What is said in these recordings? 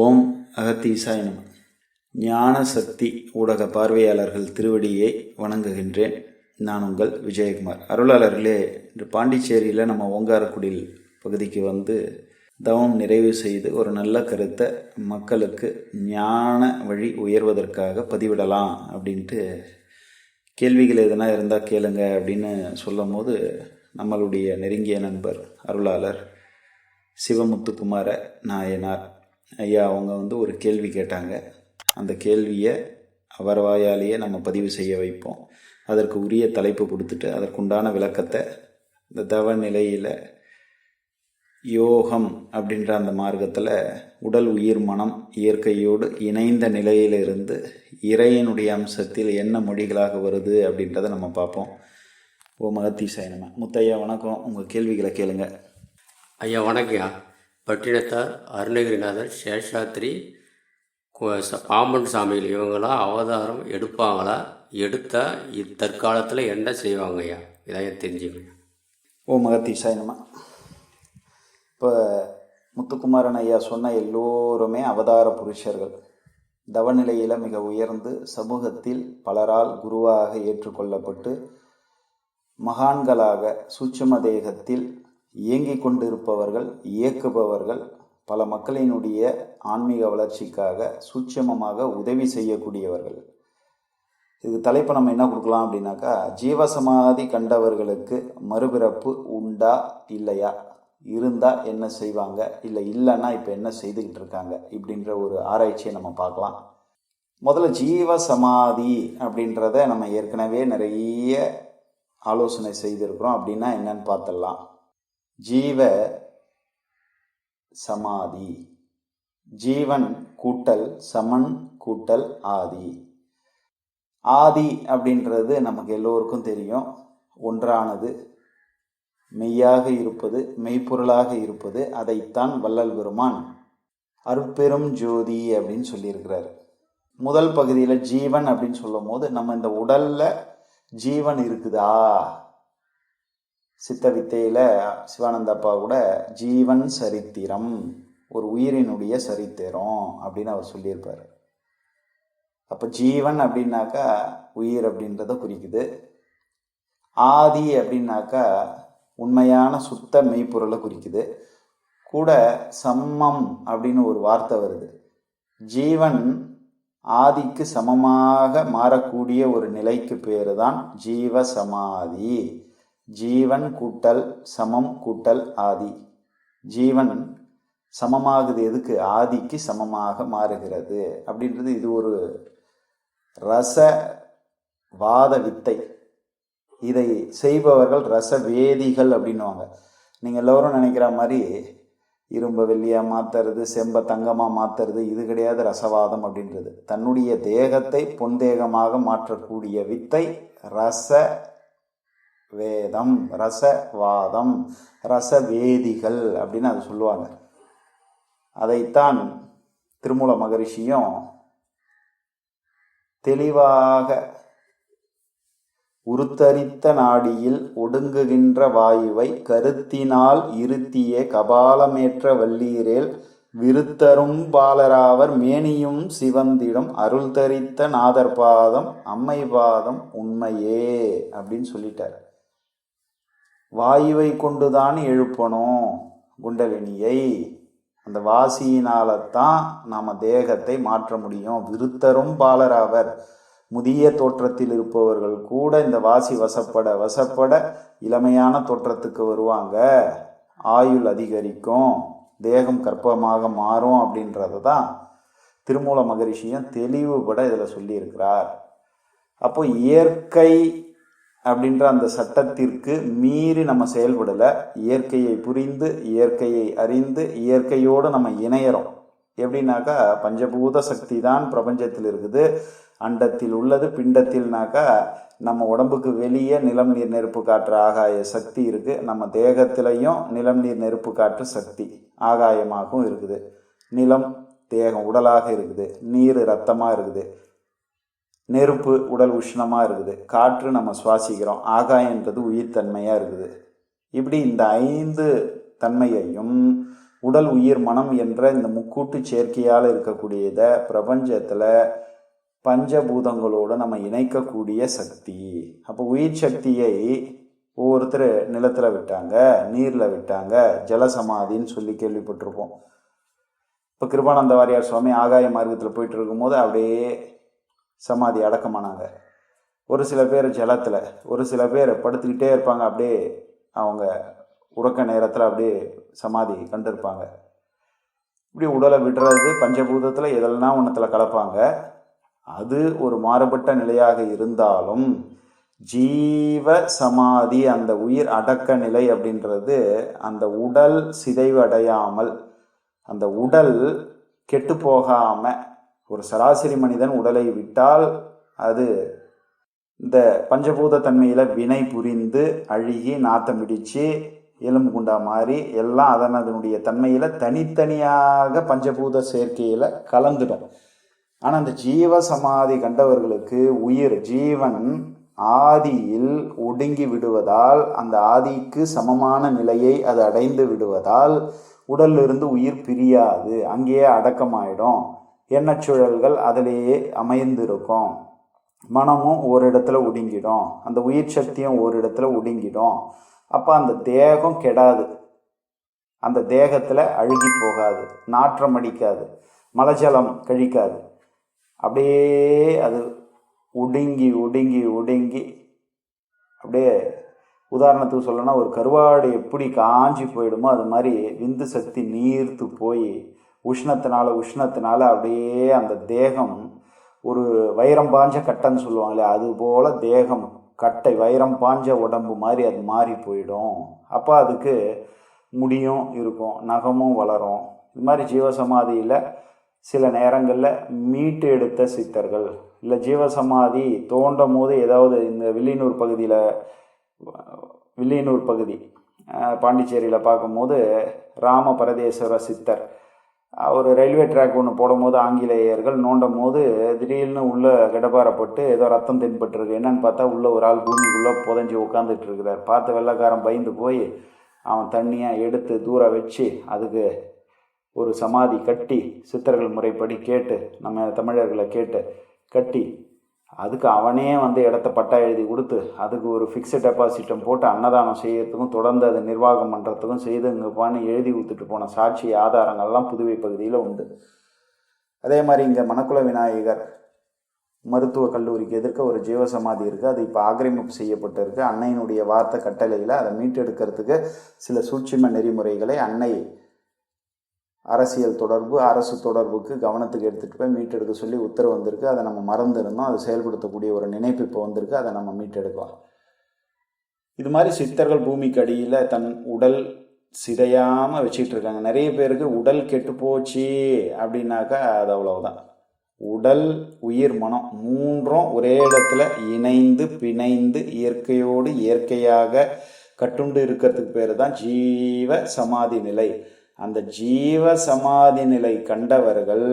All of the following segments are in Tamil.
ஓம் அகத்தீசாய நம. ஞான சக்தி ஊடக பார்வையாளர்கள் திருவடியை வணங்குகின்றேன். நான் உங்கள் விஜயகுமார். அருளாளர்களே, இன்று பாண்டிச்சேரியில் நம்ம ஓங்காரக்குடில் பகுதிக்கு வந்து தவம் நிறைவு செய்து ஒரு நல்ல கருத்தை மக்களுக்கு ஞான வழி உயர்வதற்காக பதிவிடலாம் அப்படின்ட்டு கேள்விகள் எதனா இருந்தால் கேளுங்க அப்படின்னு சொல்லும் போது நம்மளுடைய நெருங்கிய நண்பர் அருளாளர் சிவமுத்துக்குமார நாயனார் ஐயா அவங்க வந்து ஒரு கேள்வி கேட்டாங்க. அந்த கேள்வியை அவர் வாயாலேயே நம்ம பதிவு செய்ய வைப்போம். அதற்கு உரிய தலைப்பு கொடுத்துட்டு அதற்குண்டான விளக்கத்தை இந்த தவ நிலையில் யோகம் அப்படின்ற அந்த மார்க்கத்தில் உடல் உயிர் மனம் இயற்கையோடு இணைந்த நிலையிலிருந்து இறையனுடைய அம்சத்தில் என்ன மொழிகளாக வருது அப்படின்றத நம்ம பார்ப்போம். ஓ அகத்தீசாய நம. முத்தையா வணக்கம், உங்கள் கேள்விகளை கேளுங்க. ஐயா வணக்கம்யா. பட்டினத்தார் அருணகிரிநாதர் சேஷாத்ரி பாம்பன் சாமிகள் இவங்களாம் அவதாரம் எடுப்பாங்களா? எடுத்தால் தற்காலத்தில் என்ன செய்வாங்க ஐயா? இதையும் தெரிஞ்சுக்கங்க. ஓ அகத்தீசாய நம. இப்போ முத்துக்குமாரன் ஐயா சொன்ன எல்லோருமே அவதார புருஷர்கள். தவநிலையில் மிக உயர்ந்து சமூகத்தில் பலரால் குருவாக ஏற்றுக்கொள்ளப்பட்டு மகான்களாக சூட்சும தேகத்தில் இயங்கிக் கொண்டிருப்பவர்கள், இயக்குபவர்கள், பல மக்களினுடைய ஆன்மீக வளர்ச்சிக்காக சூட்சமமாக உதவி செய்யக்கூடியவர்கள். இது தலைப்பை நம்ம என்ன கொடுக்கலாம் அப்படின்னாக்கா, ஜீவசமாதி கண்டவர்களுக்கு மறுபிறப்பு உண்டா இல்லையா, இருந்தால் என்ன செய்வாங்க, இல்லைன்னா இப்போ என்ன செய்துக்கிட்டு இருக்காங்க இப்படின்ற ஒரு ஆராய்ச்சியை நம்ம பார்க்கலாம். முதல்ல ஜீவசமாதி அப்படின்றத நம்ம ஏற்கனவே நிறைய ஆலோசனை செய்திருக்கிறோம். அப்படின்னா என்னன்னு பார்த்துடலாம். ஜீவ சமாதி, ஜீவன் கூட்டல் சமன் கூட்டல் ஆதி. ஆதி அப்படின்றது நமக்கு எல்லோருக்கும் தெரியும். ஒன்றானது, மெய்யாக இருப்பது, மெய்ப்பொருளாக இருப்பது. அதைத்தான் வள்ளல் பெருமான் அருட்பெரும் ஜோதி அப்படின்னு சொல்லியிருக்கிறாரு. முதல் பகுதியில் ஜீவன் அப்படின்னு சொல்லும் போது நம்ம இந்த உடல்ல ஜீவன் இருக்குதா? சித்த வித்தையில சிவானந்தப்பா கூட ஜீவன் சரித்திரம், ஒரு உயிரினுடைய சரித்திரம் அப்படின்னு அவர் சொல்லியிருப்பார். அப்போ ஜீவன் அப்படின்னாக்கா உயிர் அப்படின்றத குறிக்குது. ஆதி அப்படின்னாக்கா உண்மையான சுத்த மெய்ப்பொருளை குறிக்குது. கூட சம்மம் அப்படின்னு ஒரு வார்த்தை வருது. ஜீவன் ஆதிக்கு சமமாக மாறக்கூடிய ஒரு நிலைக்கு பேரு தான் ஜீவ சமாதி. ஜீவன் கூட்டல் சமம் கூட்டல் ஆதி. ஜீவன் சமமாகுது எதுக்கு? ஆதிக்கு சமமாக மாறுகிறது அப்படின்றது இது ஒரு ரசவாத வித்தை. இதை செய்பவர்கள் ரசவேதிகள் அப்படின்னுவாங்க. நீங்கள் எல்லோரும் நினைக்கிற மாதிரி இரும்பை வெள்ளியா மாத்துறது, செம்ப தங்கமா மாத்துறது இது கிடையாது ரசவாதம் அப்படின்றது. தன்னுடைய தேகத்தை பொன் தேகமாக மாற்றக்கூடிய வித்தை ரச வேதம், ரசவாதம், ரசவேதிகள் அப்படின்னு அது சொல்லுவாங்க. அதைத்தான் திருமூல மகரிஷியும் தெளிவாக உருத்தரித்த நாடியில் ஒடுங்குகின்ற வாயுவை கருத்தினால் இருத்தியே கபாலமேற்ற வல்லீரேல் விருத்தரும் பாலராவர் மேனியும் சிவந்திடும் அருள் தரித்த நாதர்பாதம் அம்மை பாதம் உண்மையே அப்படின்னு சொல்லிட்டார். வாயுவை கொண்டுதான் எழுப்பணும் குண்டலினியை. அந்த வாசியினால்தான் நாம தேகத்தை மாற்ற முடியும். விருத்தரும் பாலராவர், முதிய தோற்றத்தில் இருப்பவர்கள் கூட இந்த வாசி வசப்பட இளமையான தோற்றத்துக்கு வருவாங்க. ஆயுள் அதிகரிக்கும், தேகம் கற்பமாக மாறும் அப்படின்றத தான் திருமூல மகரிஷியும் தெளிவுபட இதில் சொல்லியிருக்கிறார். அப்போ இயற்கை அப்படின்ற அந்த சட்டத்திற்கு மீறி நம்ம செயல்படலை. இயற்கையை புரிந்து, இயற்கையை அறிந்து, இயற்கையோடு நம்ம இணையறோம். எப்படின்னாக்கா, பஞ்சபூத சக்தி தான் பிரபஞ்சத்தில் இருக்குது, அண்டத்தில் உள்ளது. பிண்டத்தில்னாக்கா நம்ம உடம்புக்கு வெளியே நிலம் நீர் நெருப்பு காற்று ஆகாய சக்தி இருக்குது. நம்ம தேகத்திலையும் நிலம் நீர் நெருப்பு காற்று சக்தி ஆகாயமாகவும் இருக்குது. நிலம் தேகம் உடலாக இருக்குது, நீர் இரத்தமாக இருக்குது, நெருப்பு உடல் உஷ்ணமாக இருக்குது, காற்று நம்ம சுவாசிக்கிறோம், ஆகாயன்றது உயிர்த்தன்மையாக இருக்குது. இப்படி இந்த 5 தன்மையையும் உடல் உயிர் மனம் என்ற இந்த முக்கூட்டு சேர்க்கையால் இருக்கக்கூடியதை பிரபஞ்சத்தில் பஞ்சபூதங்களோடு நம்ம இணைக்கக்கூடிய சக்தி. அப்போ உயிர் சக்தியை ஒவ்வொருத்தர் நிலத்தில் விட்டாங்க, நீரில் விட்டாங்க, ஜலசமாதின்னு சொல்லி கேள்விப்பட்டிருப்போம். இப்போ கிருபானந்த வாரியார் சுவாமி ஆகாய மார்க்கத்தில் போயிட்டு இருக்கும்போது அப்படியே சமாதி அடக்கமானாங்க. ஒரு சில பேர் ஜலத்தில், ஒரு சில பேர் படுத்துக்கிட்டே இருப்பாங்க, அப்படியே அவங்க உறக்க நேரத்தில் அப்படியே சமாதி கண்டிருப்பாங்க. இப்படி உடலை விடுறது பஞ்சபூதத்தில் எதெல்லாம் ஒன்றத்தில் கலப்பாங்க. அது ஒரு மாறுபட்ட நிலையாக இருந்தாலும் ஜீவ சமாதி, அந்த உயிர் அடக்க நிலை அப்படின்றது அந்த உடல் சிதைவடையாமல், அந்த உடல் கெட்டு போகாம, ஒரு சராசரி மனிதன் உடலை விட்டால் அது இந்த பஞ்சபூத தன்மையில வினை புரிந்து அழுகி நாத்தம் பிடிச்சு எலும்பு குண்டா மாறி எல்லாம் அதனுடைய தன்மையில தனித்தனியாக பஞ்சபூத சேர்க்கையில கலந்துடும். ஆனா அந்த ஜீவ சமாதி கண்டவர்களுக்கு உயிர் ஜீவன் ஆதியில் ஒடுங்கி விடுவதால், அந்த ஆதிக்கு சமமான நிலையை அது அடைந்து விடுவதால் உடலிலிருந்து உயிர் பிரியாது, அங்கேயே அடக்கமாயிடும். எண்ணச்சுழல்கள் அதிலேயே அமைந்திருக்கும். மனமும் ஒரு இடத்துல ஒடுங்கிடும், அந்த உயிர் சக்தியும் ஒரு இடத்துல ஒடுங்கிடும். அப்போ அந்த தேகம் கெடாது, அந்த தேகத்தில் அழுகி போகாது, நாற்றம் அடிக்காது, மலஜலம் கழிக்காது. அப்படியே அது ஒடுங்கி ஒடுங்கி ஒடுங்கி அப்படியே, உதாரணத்துக்கு சொல்லணும்னா ஒரு கருவாடு எப்படி காஞ்சி போயிடுமோ அது மாதிரி விந்து சக்தி நீர்த்து போய் உஷ்ணத்தினால அப்படியே அந்த தேகம் ஒரு வைரம் பாஞ்ச கட்டைன்னு சொல்லுவாங்களே, அது போல் தேகம் கட்டை வைரம் பாஞ்ச உடம்பு மாதிரி அது மாறி போயிடும். அப்போ அதுக்கு முடியும் இருக்கும், நகமும் வளரும். இது மாதிரி ஜீவசமாதியில் சில நேரங்களில் மீட்டு எடுத்த சித்தர்கள், இல்லை ஜீவசமாதி தோண்டும் போது ஏதாவது இந்த வில்லியனூர் பகுதி பாண்டிச்சேரியில் பார்க்கும்போது ராம பரதேஸ்வர சித்தர், ஒரு ரயில்வே ட்ராக் ஒன்று போடும்போது ஆங்கிலேயர்கள் நோண்டும் போது திடீர்னு உள்ளே கடப்பாரப்பட்டு ஏதோ ரத்தம் தென்பட்டுருக்கு. என்னன்னு பார்த்தா உள்ள ஒரு ஆள் பூமிக்குள்ளே புதஞ்சி உட்காந்துட்டு இருக்கிறார். பார்த்த வெள்ளைக்காரன் பயந்து போய் அவன் தண்ணியாக எடுத்து தூரம் வச்சு அதுக்கு ஒரு சமாதி கட்டி, சித்தர்கள் முறைப்படி கேட்டு, நம்ம தமிழர்களை கேட்டு கட்டி, அதுக்கு அவனே இடத்த பட்டா எழுதி கொடுத்து அதுக்கு ஒரு ஃபிக்ஸட் டெபாசிட்டம் போட்டு அன்னதானம் செய்யறதுக்கும் தொடர்ந்து அதை நிர்வாகம் பண்ணுறதுக்கும் செய்துங்கப்பான்னு எழுதி கொடுத்துட்டு போன சாட்சி ஆதாரங்கள்லாம் புதுவை பகுதியில் உண்டு. அதே மாதிரி இங்கே மணக்குள விநாயகர் மருத்துவக் கல்லூரிக்கு எதிர்க்க ஒரு ஜீவசமாதி இருக்குது. அது இப்போ ஆக்கிரமிப்பு செய்யப்பட்டிருக்கு. அன்னையினுடைய வார்த்தை கட்டளையில் அதை மீட்டெடுக்கிறதுக்கு சில சூட்சும நெறிமுறைகளை அன்னை அரசியல் தொடர்பு, அரசு தொடர்புக்கு கவனத்துக்கு எடுத்துகிட்டு போய் மீட்டெடுக்க சொல்லி உத்தரவு வந்திருக்கு. அதை நம்ம மறந்துருந்தோம், அதை செயல்படுத்தக்கூடிய ஒரு நினைப்பு இப்போ வந்திருக்கு. அதை நம்ம மீட்டெடுக்கலாம். இது மாதிரி சித்தர்கள் பூமிக்கு அடியில் தன் உடல் சிதையாமல் வச்சுக்கிட்டு இருக்காங்க. நிறைய பேருக்கு உடல் கெட்டு போச்சு அப்படின்னாக்கா அது அவ்வளவுதான். உடல் உயிர் மனம் மூன்றும் ஒரே இடத்துல இணைந்து பிணைந்து இயற்கையோடு இயற்கையாக கட்டுண்டு இருக்கிறதுக்கு பேர் தான் ஜீவ சமாதி நிலை. அந்த ஜீவ சமாதி நிலை கண்டவர்கள்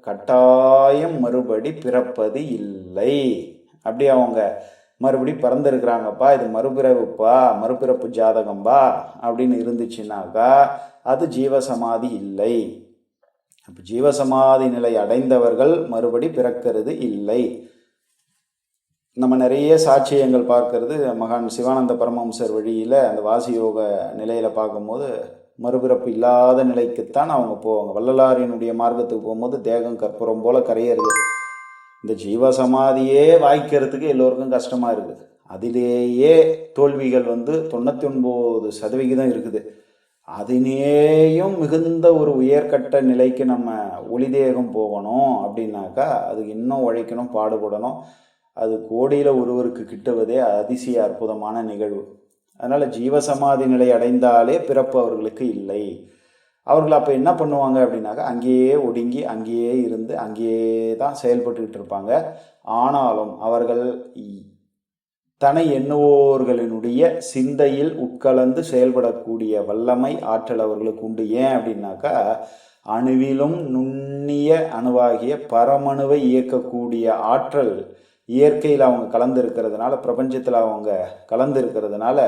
கட்டாயம் மறுபடி பிறப்பது இல்லை. அப்படி அவங்க மறுபடி பிறந்திருக்கிறாங்கப்பா, இது மறுபிறப்புப்பா, மறுபிறப்பு ஜாதகம்பா அப்படின்னு இருந்துச்சுன்னாக்கா அது ஜீவசமாதி இல்லை. அப்போ ஜீவசமாதி நிலை அடைந்தவர்கள் மறுபடி பிறக்கிறது இல்லை. நம்ம நிறைய சாட்சியங்கள் பார்க்கறது மகான் சிவானந்த பரமஹம்சர் வழியில் அந்த வாசியோக நிலையில் பார்க்கும்போது மறுபிறப்பு இல்லாத நிலைக்குத்தான் அவங்க போவாங்க. வள்ளலாரினுடைய மார்க்கத்துக்கு போகும்போது தேகம் கற்பூரம் போல கரையிறது. இந்த ஜீவசமாதியே வாய்க்கிறதுக்கு எல்லோருக்கும் கஷ்டமாக இருக்குது. அதிலேயே தோல்விகள் 99% இருக்குது. அதினேயும் மிகுந்த ஒரு உயர்கட்ட நிலைக்கு நம்ம ஒளி தேகம் போகணும் அப்படின்னாக்கா அதுக்கு இன்னும் உழைக்கணும், பாடுபடணும். அது கோடியில் ஒருவருக்கு கிட்டுவதே அதிசய அற்புதமான நிகழ்வு. அதனால் ஜீவசமாதி நிலை அடைந்தாலே பிறப்பு அவர்களுக்கு இல்லை. அவர்கள் அப்போ என்ன பண்ணுவாங்க அப்படின்னாக்கா அங்கேயே ஒடுங்கி அங்கேயே இருந்து அங்கேயே தான் செயல்பட்டுக்கிட்டு இருப்பாங்க. ஆனாலும் அவர்கள் தனை எண்ணுவோர்களினுடைய சிந்தையில் உட்கலந்து செயல்படக்கூடிய வல்லமை ஆற்றல் அவர்களுக்கு உண்டு. ஏன் அப்படின்னாக்கா அணுவிலும் நுண்ணிய அணுவாகிய பரமணுவை இயக்கக்கூடிய ஆற்றல் இயற்கையில் அவங்க கலந்து இருக்கிறதுனால, பிரபஞ்சத்தில் அவங்க கலந்து இருக்கிறதுனால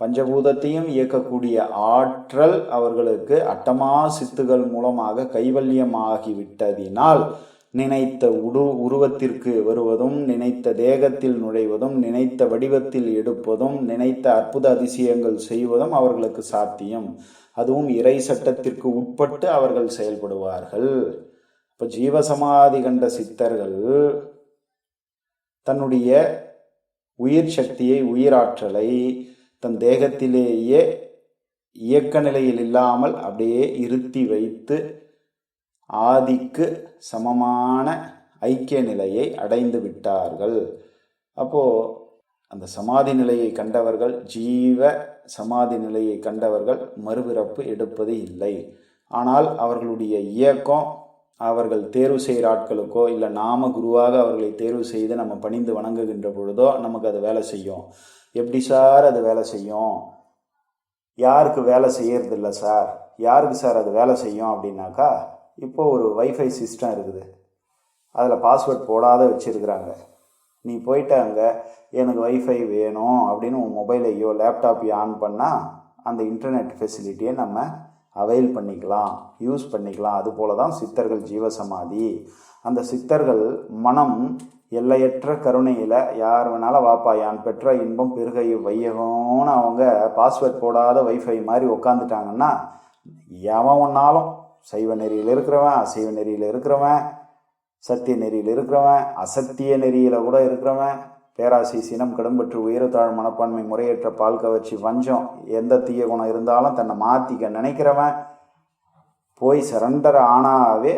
பஞ்சபூதத்தையும் இயக்கக்கூடிய ஆற்றல் அவர்களுக்கு அட்டமா சித்துகள் மூலமாக கைவல்யமாகிவிட்டதினால் நினைத்த உருவத்திற்கு வருவதும், நினைத்த தேகத்தில் நுழைவதும், நினைத்த வடிவத்தில் எடுப்பதும், நினைத்த அற்புத அதிசயங்கள் செய்வதும் அவர்களுக்கு சாத்தியம். அதுவும் இறை சட்டத்திற்கு உட்பட்டு அவர்கள் செயல்படுவார்கள். இப்போ ஜீவசமாதி கண்ட சித்தர்கள் தன்னுடைய உயிர் சக்தியை, உயிராற்றலை தன் தேகத்திலேயே இயக்க நிலையில் இல்லாமல் அப்படியே இருத்தி வைத்து ஆதிக்கு சமமான ஐக்கிய நிலையை அடைந்து விட்டார்கள். அப்போ அந்த சமாதி நிலையை கண்டவர்கள், ஜீவ சமாதி நிலையை கண்டவர்கள் மறுபிறப்பு எடுப்பது இல்லை. ஆனால் அவர்களுடைய இயக்கம் அவர்கள் தேர்வு செய்கிற ஆட்களுக்கோ இல்லை நாம குருவாக அவர்களை தேர்வு செய்து நம்ம பணிந்து வணங்குகின்ற பொழுதோ நமக்கு அது வேலை செய்யும். எப்படி சார் அது வேலை செய்யும்? யாருக்கு வேலை செய்யறதில்ல சார்? யாருக்கு சார் அது வேலை செய்யும் அப்படின்னாக்கா, இப்போ ஒரு வைஃபை சிஸ்டம் இருக்குது, அதில் பாஸ்வேர்ட் போடாத வச்சுருக்குறாங்க. நீ போயிட்டு அங்கே எனக்கு வைஃபை வேணும் அப்படின்னு உன் மொபைலையோ லேப்டாப்பையோ ஆன் பண்ணால் அந்த இன்டர்நெட் ஃபெசிலிட்டியை நம்ம அவைல் பண்ணிக்கலாம், யூஸ் பண்ணிக்கலாம். அதுபோல தான் சித்தர்கள் ஜீவசமாதி. அந்த சித்தர்கள் மனம் எல்லையற்ற கருணையில் யார் வேணாலும் வாப்பா யான் பெற்ற இன்பம் பெருகை வையகம்னு அவங்க பாஸ்வேர்ட் போடாத வைஃபை மாதிரி உக்காந்துட்டாங்கன்னா, எவன் ஒன்றாலும் சைவ நெறியில் இருக்கிறவன், அசைவ நெறியில் இருக்கிறவன், சத்திய நெறியில் இருக்கிறவன், அசத்திய நெறியில் கூட இருக்கிறவன், பேராசை சினம் கடும்பற்று உயரத்தாழ் மனப்பான்மை முறையற்ற பால் கவர்ச்சி வஞ்சம் எந்த தீய குணம் இருந்தாலும் தன்னை மாற்றிக்க நினைக்கிறவன் போய் சரண்டர் ஆனாவே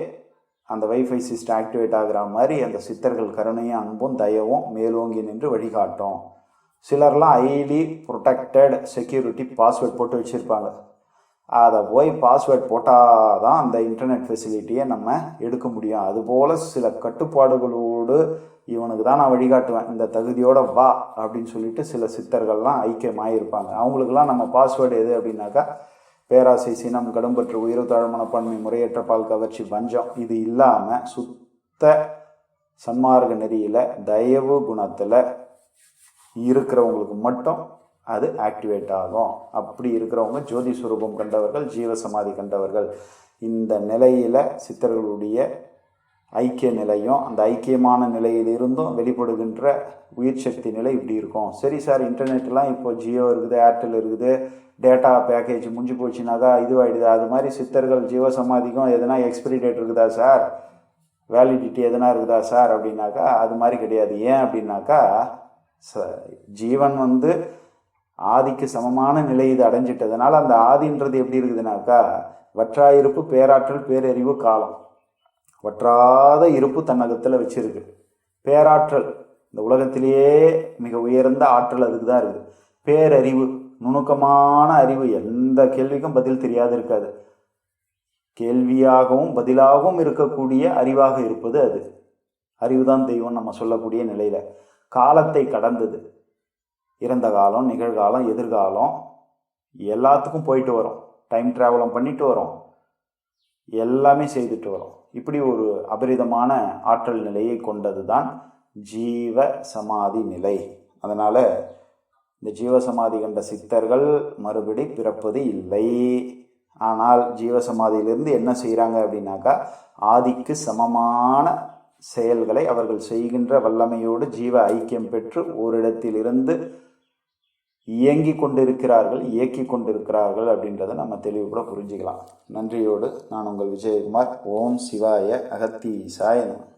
அந்த வைஃபை சிஸ்டம் ஆக்டிவேட் ஆகிற மாதிரி அந்த சித்தர்கள் கருணையும் அன்பும் தயவும் மேலோங்கி நின்று வழிகாட்டும். சிலர்லாம் ஹைலி ப்ரொடெக்டட் செக்யூரிட்டி பாஸ்வேர்ட் போட்டு வச்சுருப்பாங்க. அதை போய் பாஸ்வேர்ட் போட்டால் தான் அந்த இன்டர்நெட் ஃபெசிலிட்டியை நம்ம எடுக்க முடியும். அதுபோல் சில கட்டுப்பாடுகளோடு இவனுக்கு தான் நான் வழிகாட்டுவேன், இந்த தகுதியோட வா அப்படின்னு சொல்லிட்டு சில சித்தர்கள்லாம் ஐக்கியமாகிருப்பாங்க. அவங்களுக்கெல்லாம் நம்ம பாஸ்வேர்டு எது அப்படின்னாக்கா, பேராசை சினம் கடும்பற்று உயர்த்தாழ் மனப்பான்மை முறையற்ற பால் கவர்ச்சி வஞ்சம் இது இல்லாமல் சுத்த சன்மார்க்க நெறியில் தயவு குணத்தில் இருக்கிறவங்களுக்கு மட்டும் அது ஆக்டிவேட் ஆகும். அப்படி இருக்கிறவங்க ஜோதி சுரூபம் கண்டவர்கள், ஜீவசமாதி கண்டவர்கள். இந்த நிலையில் சித்தர்களுடைய ஐக்கிய நிலையும் அந்த ஐக்கியமான நிலையிலிருந்தும் வெளிப்படுகின்ற உயிர் சக்தி நிலை இப்படி இருக்கும். சரி சார், இன்டர்நெட்லாம் இப்போ ஜியோ இருக்குது, ஏர்டெல் இருக்குது, டேட்டா பேக்கேஜ் முடிஞ்சு போச்சுனாக்கா இதுவாகிடுது. அது மாதிரி சித்தர்கள் ஜீவசமாதிக்கும் எதனா எக்ஸ்பிரி டேட் இருக்குதா சார், வேலிடிட்டி எதனா இருக்குதா சார் அப்படின்னாக்கா அது மாதிரி கிடையாது. ஏன் அப்படின்னாக்கா, ஜீவன் ஆதிக்கு சமமான நிலை இது அடைஞ்சிட்டதுனால அந்த ஆதின்றது எப்படி இருக்குதுனாக்கா, வற்றாயிருப்பு, பேராற்றல், பேரறிவு, காலம், வற்றாத இருப்பு தன்னகத்தில் வச்சிருக்கு. பேராற்றல் இந்த உலகத்திலேயே மிக உயர்ந்த ஆற்றல் அதுக்கு தான் இருக்குது. பேரறிவு நுணுக்கமான அறிவு, எந்த கேள்விக்கும் பதில் தெரியாது இருக்காது, கேள்வியாகவும் பதிலாகவும் இருக்கக்கூடிய அறிவாக இருப்பது அது. அறிவுதான் தெய்வம் நம்ம சொல்லக்கூடிய நிலையில காலத்தை கடந்தது. இறந்த காலம், நிகழ்காலம், எதிர்காலம் எல்லாத்துக்கும் போயிட்டு வரும், டைம் டிராவலும் பண்ணிட்டு வரும், எல்லாமே செய்துட்டு வரும். இப்படி ஒரு அபரிதமான ஆற்றல் நிலையை கொண்டது தான் ஜீவ சமாதி நிலை. அதனால் இந்த ஜீவசமாதி கண்ட சித்தர்கள் மறுபடி பிறப்பது இல்லை. ஆனால் ஜீவசமாதியிலிருந்து என்ன செய்கிறாங்க அப்படின்னாக்கா, ஆதிக்கு சமமான செயல்களை அவர்கள் செய்கின்ற வல்லமையோடு ஜீவ ஐக்கியம் பெற்று ஓரிடத்திலிருந்து இயங்கி கொண்டிருக்கிறார்கள், இயக்கி கொண்டிருக்கிறார்கள் அப்படின்றத நம்ம தெளிவுபட புரிஞ்சுக்கலாம். நன்றியோடு நான் உங்கள் விஜயகுமார். ஓம் சிவாய அகத்தீசாய நமः.